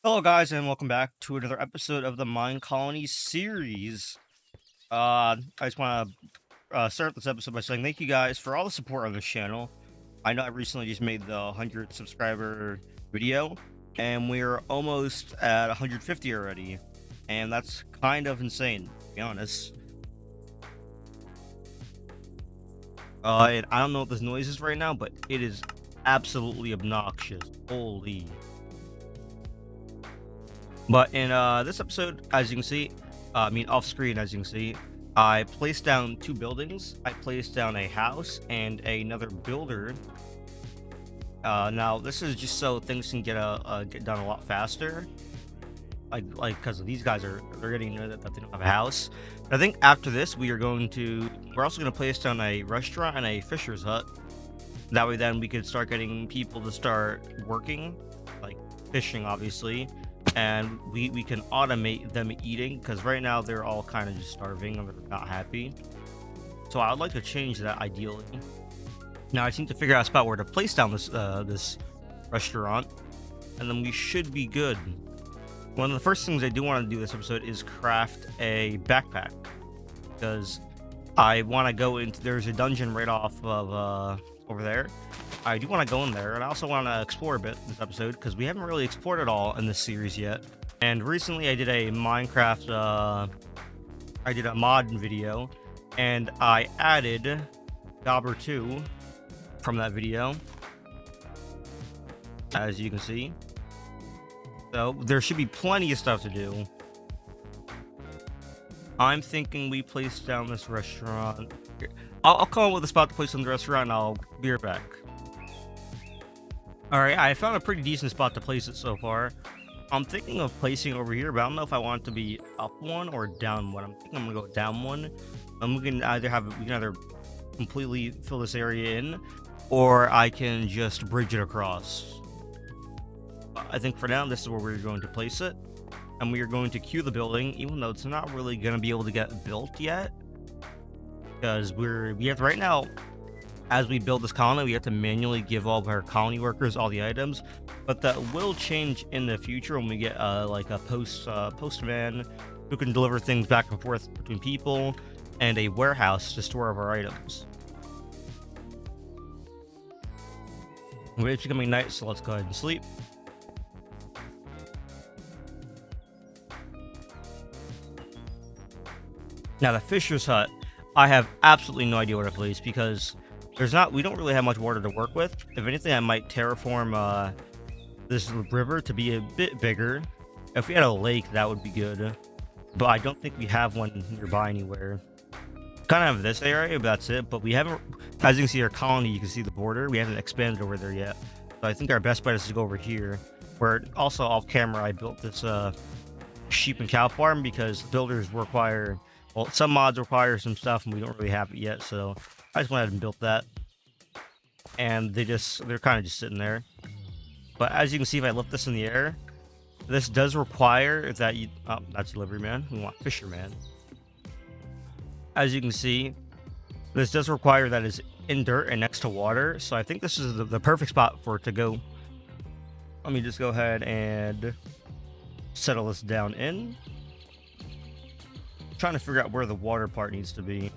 Hello, guys, and welcome back to another episode of the MineColonies series. I just want to start this episode by saying thank you guys for all the support on this channel. I know I recently just made the 100 subscriber video, and we're almost at 150 already, and that's kind of insane, to be honest. And I don't know what this noise is right now, but it is absolutely obnoxious. Holy. But in this episode, as you can see, off screen, as you can see, I placed down two buildings. I placed down a house and another builder. Now this is just so things can get done a lot faster. Like because these guys they're getting that they don't have a house. I think after this we're also gonna place down a restaurant and a fisher's hut. That way then we could start getting people to start working, like fishing, obviously. And we can automate them eating, because right now they're all kind of just starving and they're not happy. So I'd like to change that ideally. Now I need to figure out a spot where to place down this restaurant, and then we should be good. One of the first things I do want to do this episode is craft a backpack, because I want to go into there's a dungeon right off of over there. I do want to go in there, and I also want to explore a bit this episode because we haven't really explored it all in this series yet. And recently I did a Minecraft I did a mod video, and I added Gobber 2 from that video, as you can see. So there should be plenty of stuff to do. I'm thinking we place down this restaurant. I'll come up with a spot to place on the restaurant, and I'll be right back. Alright, I found a pretty decent spot to place it so far. I'm thinking of placing over here, but I don't know if I want it to be up one or down one. I'm thinking I'm gonna go down one. And we can either completely fill this area in, or I can just bridge it across. I think for now this is where we're going to place it, and we are going to queue the building, even though it's not really going to be able to get built yet, because we have right now. As we build this colony, we have to manually give all of our colony workers all the items, but that will change in the future when we get like a postman who can deliver things back and forth between people, and a warehouse to store all of our items. It's becoming night, so let's go ahead and sleep. Now the fisher's hut, I have absolutely no idea where to place, because we don't really have much water to work with. If anything, I might terraform this river to be a bit bigger. If we had a lake, that would be good, but I don't think we have one nearby anywhere. Kind of have this area, but that's it. But we haven't, as you can see, our colony, you can see the border, we haven't expanded over there yet. So I think our best bet is to go over here, where also off camera I built this sheep and cow farm, because builders require, well, some mods require some stuff and we don't really have it yet, so I just went ahead and built that. And they're kind of just sitting there. But as you can see, if I lift this in the air, this does require that you, oh, that's delivery man. We want fisherman. As you can see, this does require that it's in dirt and next to water. So I think this is the perfect spot for it to go. Let me just go ahead and settle this down in. Trying to figure out where the water part needs to be.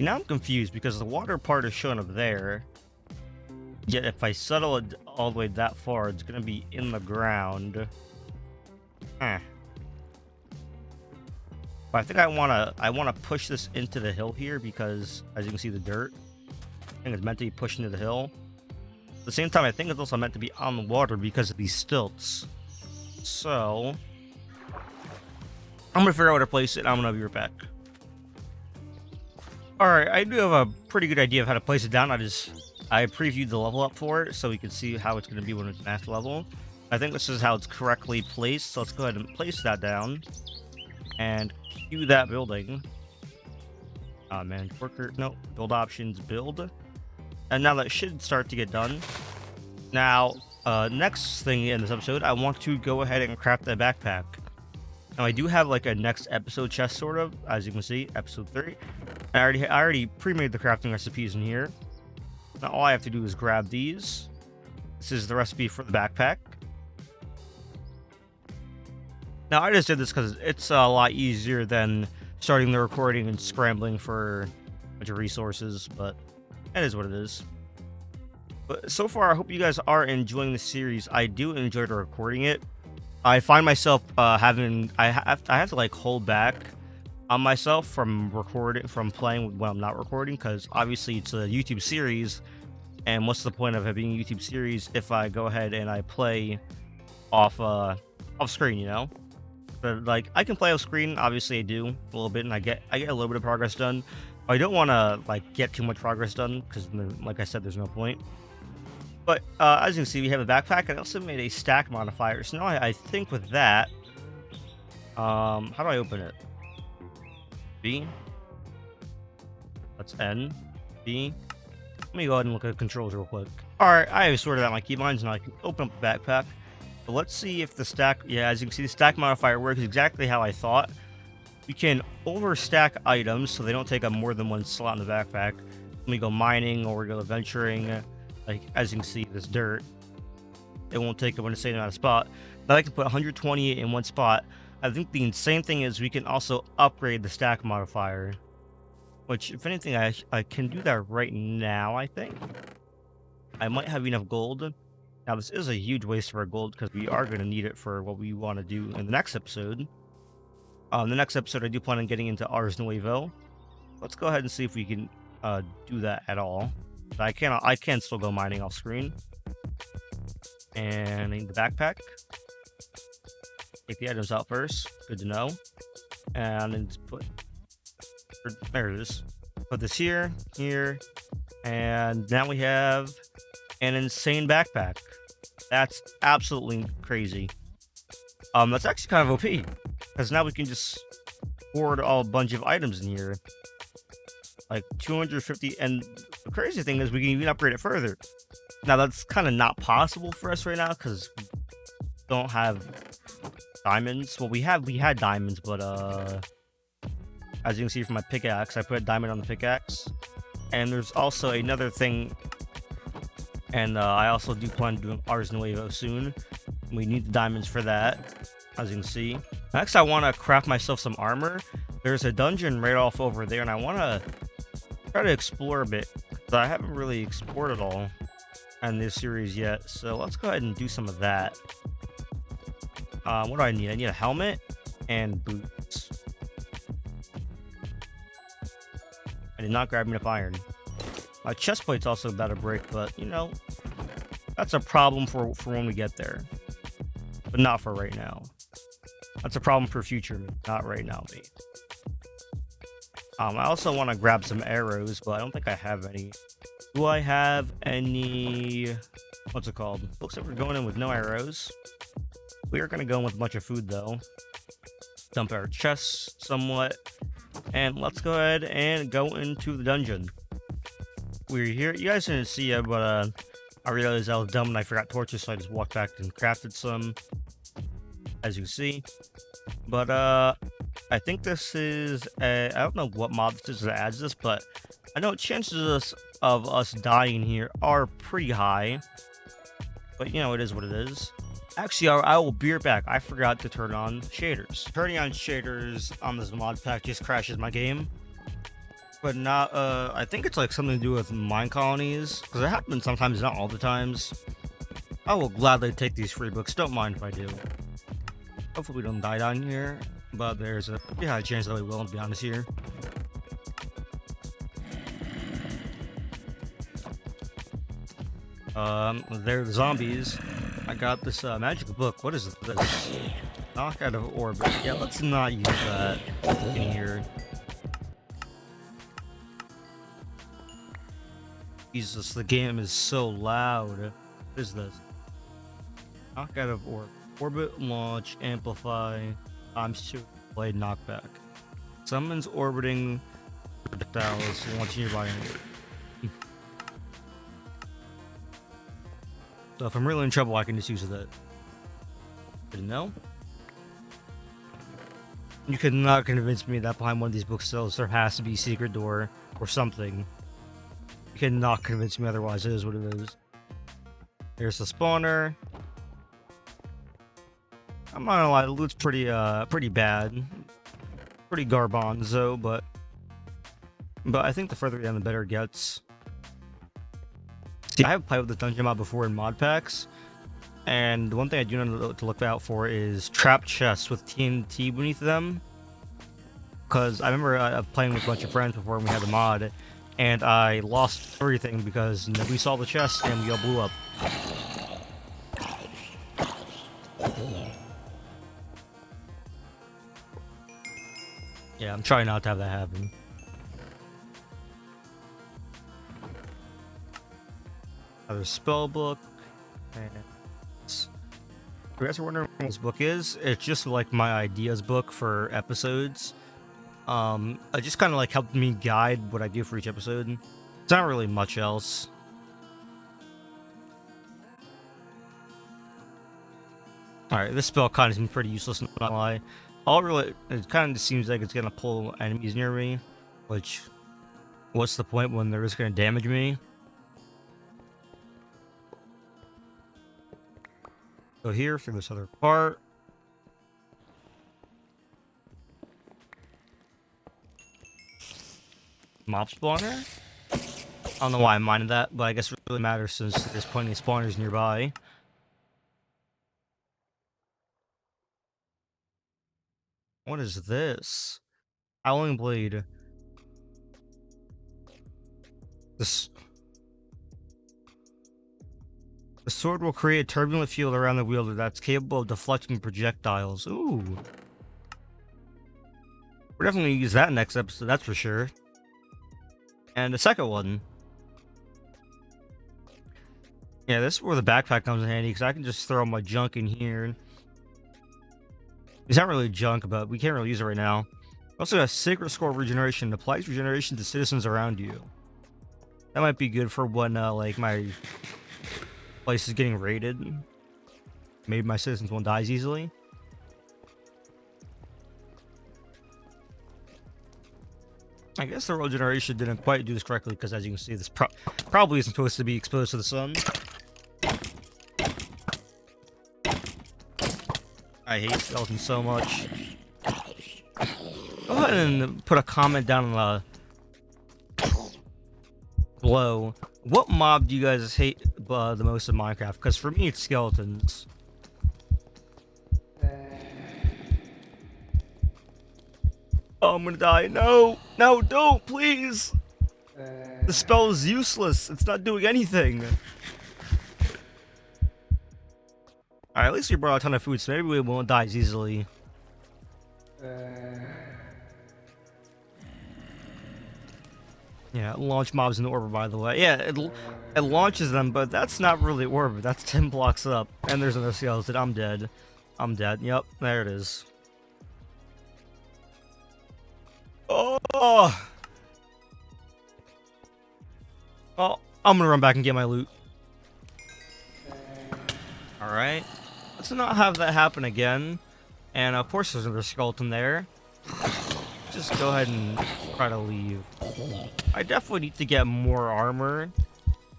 Now I'm confused, because the water part is shown up there, yet if I settle it all the way that far, it's going to be in the ground. But I think I want to push this into the hill here, because as you can see, the dirt, I think it's meant to be pushed into the hill. At the same time, I think it's also meant to be on the water because of these stilts. So I'm going to figure out where to place it, and I'm going to be right back. Alright, I do have a pretty good idea of how to place it down. I previewed the level up for it, so we can see how it's going to be when it's max level. I think this is how it's correctly placed, so let's go ahead and place that down. And queue that building. Oh man, worker, no, build options, build. And now that should start to get done. Now, next thing in this episode, I want to go ahead and craft that backpack. Now I do have like a next episode chest sort of, as you can see, episode 3. I already pre-made the crafting recipes in here. Now all I have to do is grab these. This is the recipe for the backpack. Now I just did this because it's a lot easier than starting the recording and scrambling for a bunch of resources, but that is what it is. But so far, I hope you guys are enjoying the series. I do enjoy recording it. I find myself I have to like hold back on myself from playing when I'm not recording, because obviously it's a YouTube series, and what's the point of it being a YouTube series if I go ahead and I play off screen, you know? But like I can play off screen, obviously I do a little bit, and I get a little bit of progress done. But I don't want to like get too much progress done, because like I said, there's no point. But as you can see, we have a backpack. I also made a stack modifier. So now I think with that, how do I open it? B. That's N. B. Let me go ahead and look at the controls real quick. All right, I have sorted out my keybinds, and I can open up the backpack. But let's see if the stack. Yeah, as you can see, the stack modifier works exactly how I thought. You can overstack items so they don't take up more than one slot in the backpack. Let me go mining, or we go adventuring. Like, as you can see, this dirt, it won't take up an insane amount of spot. Now I can put 128 in one spot. I think the insane thing is we can also upgrade the stack modifier, which, if anything, I can do that right now, I think. I might have enough gold. Now, this is a huge waste of our gold, because we are going to need it for what we want to do in the next episode. The next episode, I do plan on getting into Ars Nuevo. Let's go ahead and see if we can do that at all. I can still go mining off screen. And I need the backpack. Take the items out first. Good to know. And then put, there it is. Put this here, and now we have an insane backpack. That's absolutely crazy. That's actually kind of OP, because now we can just hoard a bunch of items in here. Like 250, and the crazy thing is we can even upgrade it further. Now that's kind of not possible for us right now, because we don't have diamonds. Well, we had diamonds, but as you can see from my pickaxe, I put a diamond on the pickaxe. And there's also another thing, and I also do plan on doing Ars Nuevo soon. We need the diamonds for that, as you can see. Next, I want to craft myself some armor. There's a dungeon right off over there, and I want to try to explore a bit, because I haven't really explored it all in this series yet. So let's go ahead and do some of that. What do I need? I need a helmet and boots. I did not grab enough iron. My chest plate's also about to break, but you know, that's a problem for when we get there, but not for right now. That's a problem for future me, not right now me. I also want to grab some arrows, but I don't think I have any. Do I have any? What's it called? Looks like we're going in with no arrows. We are going to go in with a bunch of food, though. Dump our chests somewhat. And let's go ahead and go into the dungeon. We're here. You guys didn't see it, but I realized I was dumb and I forgot torches, so I just walked back and crafted some, as you see. But I think this is I don't know what mod this is that adds this, but I know chances of us dying here are pretty high. But you know, it is what it is. Actually, I will be right back. I forgot to turn on shaders. Turning on shaders on this mod pack just crashes my game. But not, I think it's like something to do with MineColonies, because it happens sometimes, not all the times. I will gladly take these free books, don't mind if I do. Hopefully we don't die down here, but there's a pretty high chance that we will, to be honest here. They're the zombies. I got this magic book. What is this? Knock out of orbit. Yeah, let's not use that in here. Jesus, the game is so loud. What is this? Knock out of orbit. Orbit, launch, amplify, times 2, blade, knockback. Summons orbiting projectiles launching nearby enemy. So if I'm really in trouble, I can just use that. Didn't know? You could not convince me that behind one of these bookshelves there has to be a secret door or something. You cannot convince me otherwise. It is what it is. Here's the spawner. I'm not gonna lie, the loot's pretty bad. Pretty garbanzo, but I think the further down the better it gets. See, I have played with the dungeon mod before in mod packs, and one thing I do know to look out for is trap chests with TNT beneath them. Because I remember playing with a bunch of friends before when we had the mod, and I lost everything because nobody saw the chest and we all blew up. Yeah, I'm trying not to have that happen. Another spell book. And if you guys are wondering what this book is, it's just like my ideas book for episodes. It just kind of like helped me guide what I do for each episode. It's not really much else. Alright, this spell kind of seems pretty useless, not gonna lie. It kind of just seems like it's gonna pull enemies near me, which, what's the point when they're just gonna damage me? Go here through this other part. Mob spawner? I don't know why I minded that, but I guess it really matters since there's plenty of spawners nearby. What is this? Howling blade. The sword will create a turbulent field around the wielder that's capable of deflecting projectiles. Ooh. We're definitely gonna use that next episode, that's for sure. And the second one. Yeah, this is where the backpack comes in handy, because I can just throw my junk in here. It's not really junk, but we can't really use it right now. Also got a Sacred Scroll Regeneration. Applies regeneration to citizens around you. That might be good for when, like, my place is getting raided. Maybe my citizens won't die as easily. I guess the regeneration didn't quite do this correctly, because as you can see, this probably isn't supposed to be exposed to the sun. I hate skeletons so much. Go ahead and put a comment down in the below. What mob do you guys hate the most in Minecraft? Because for me, it's skeletons. Oh, I'm gonna die. No! No, don't, please! The spell is useless. It's not doing anything. Alright, at least we brought a ton of food, so maybe we won't die as easily. Yeah, launch mobs in the orbit, by the way. Yeah, it launches them, but that's not really orbit. That's 10 blocks up. And there's another skeleton. I'm dead. I'm dead. Yep, there it is. Oh! Oh, I'm gonna run back and get my loot. Alright. Let's not have that happen again. And of course there's another skeleton there. Just go ahead and try to leave. I definitely need to get more armor.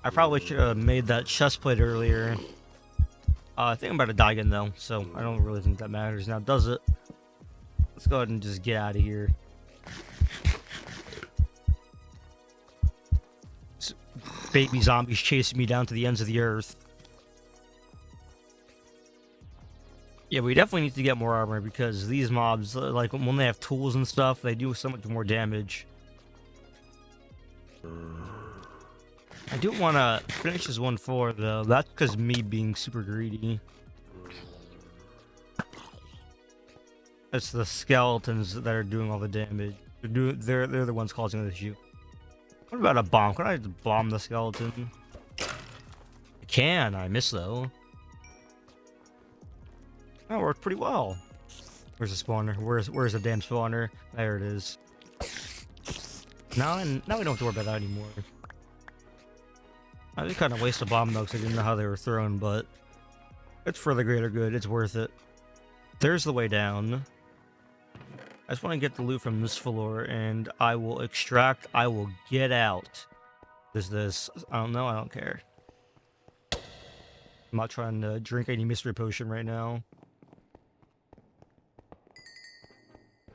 I probably should have made that chest plate earlier. I think I'm about to die again though, so I don't really think that matters now, does it? Let's go ahead and just get out of here. This baby zombies chasing me down to the ends of the earth. Yeah, we definitely need to get more armor because these mobs, like when they have tools and stuff, they do so much more damage. I do want to finish this 1-4 though. That's because me being super greedy. It's the skeletons that are doing all the damage. They're the ones causing the issue. What about a bomb? Can I just bomb the skeleton? I can. I miss though. That worked pretty well. Where's the spawner? Where's the damn spawner? There it is. Now we don't have to worry about that anymore. I did kind of waste a bomb though, because I didn't know how they were thrown, but it's for the greater good. It's worth it. There's the way down. I just want to get the loot from this floor, and I will extract. I will get out. This? I don't know. I don't care. I'm not trying to drink any mystery potion right now.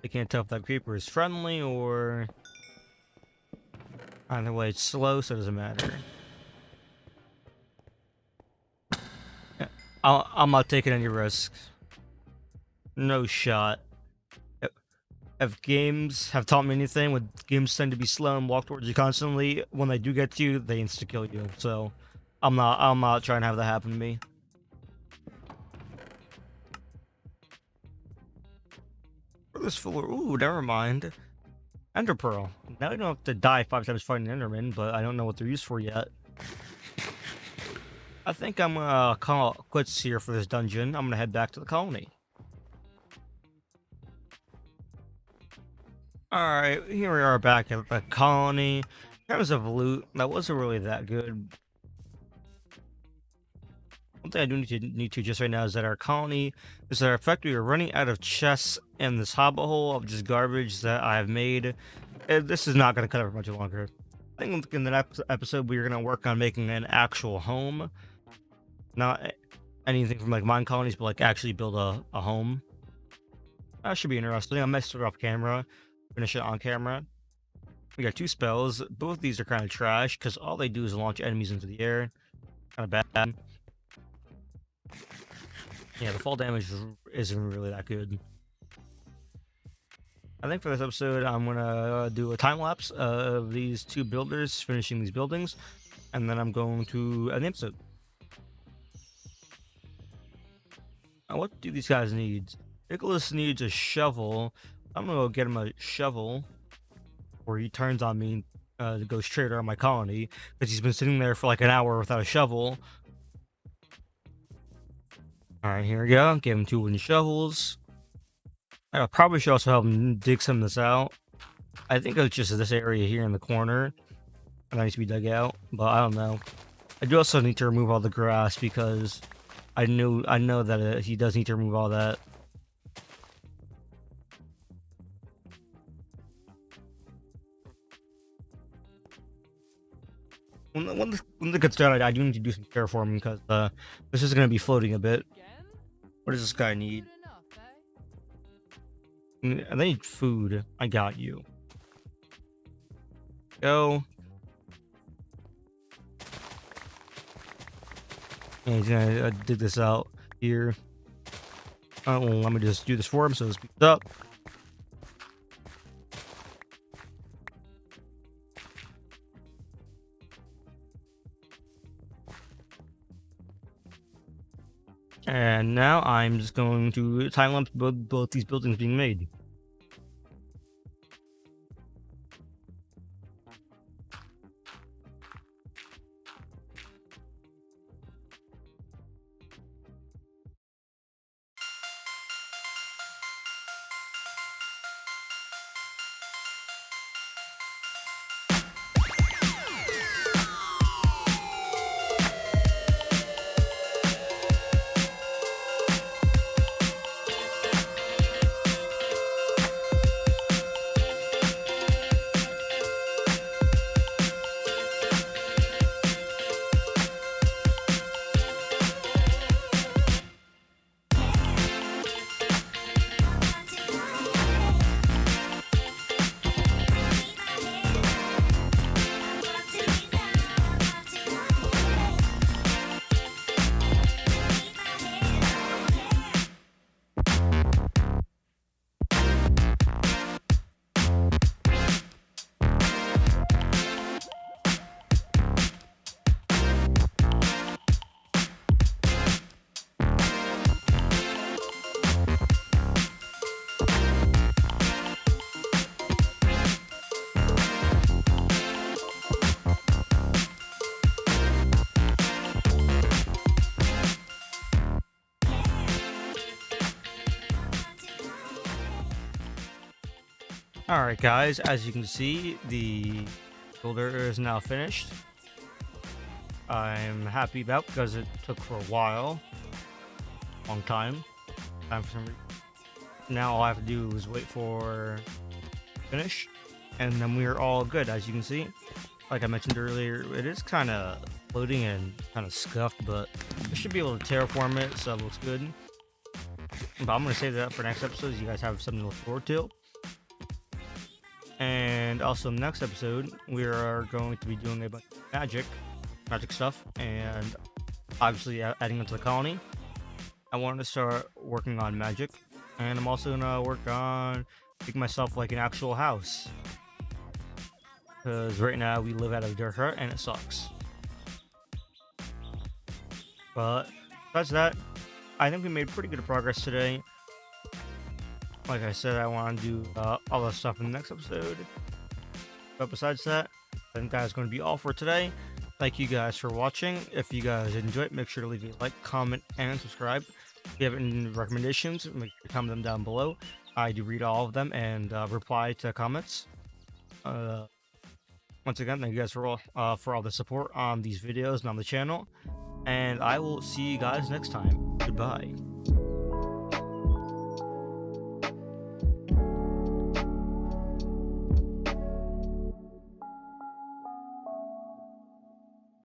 I can't tell if that creeper is friendly or... Either way, it's slow, so it doesn't matter. Yeah, I'm not taking any risks. No shot. If games have taught me anything, when games tend to be slow and walk towards you constantly, when they do get to you, they insta-kill you. So, I'm not trying to have that happen to me. For this floor, ooh, never mind. Ender Pearl. Now I don't have to die 5 times fighting Enderman, but I don't know what they're used for yet. I think I'm gonna call it quits here for this dungeon. I'm gonna head back to the colony. Alright, here we are back at the colony. In terms of loot, that wasn't really that good. One thing I do need to just right now is that our colony is that our factory are running out of chests and this hobbit hole of just garbage that I've made. This is not going to cut over much longer. I think in the next episode we're going to work on making an actual home. Not anything from like MineColonies, but like actually build a home. That should be interesting. I might start off camera, finish it on camera. We got 2 spells. Both of these are kind of trash because all they do is launch enemies into the air. Kind of bad. Yeah, the fall damage isn't really that good. I think for this episode, I'm gonna do a time lapse of these 2 builders finishing these buildings, and then I'm going to end the episode. Now, what do these guys need? Nicholas needs a shovel. I'm gonna go get him a shovel, or he turns on me to go straight around my colony because he's been sitting there for like an hour without a shovel. Alright, here we go. Give him 2 wooden shovels. I probably should also help him dig some of this out. I think it's just this area here in the corner that needs to be dug out, but I don't know. I do also need to remove all the grass because I know that he does need to remove all that. When this gets done, I do need to do some terraforming because this is going to be floating a bit. What does this guy need? I need food. I got you. Go. And he's gonna dig this out here. Oh, let me just do this for him so it speeds up. And now I'm just going to time lapse both these buildings being made. Alright guys, as you can see, the builder is now finished. I'm happy about because it took for a while. Long time. For some reason. Now all I have to do is wait for finish, and then we are all good. As you can see, like I mentioned earlier, it is kind of floating and kind of scuffed, but I should be able to terraform it, so it looks good. But I'm gonna save that for next episode, so you guys have something to look forward to. And also next episode, we are going to be doing a bunch of magic stuff, and obviously adding into the colony. I wanted to start working on magic, and I'm also gonna work on making myself like an actual house. Because right now we live out of a dirt hut and it sucks. But besides that, I think we made pretty good progress today. Like I said, I want to do all that stuff in the next episode. But besides that, I think that's going to be all for today. Thank you guys for watching. If you guys enjoyed, make sure to leave a like, comment, and subscribe. If you have any recommendations, make sure to comment them down below. I do read all of them and reply to comments. Once again, thank you guys for all the support on these videos and on the channel. And I will see you guys next time. Goodbye.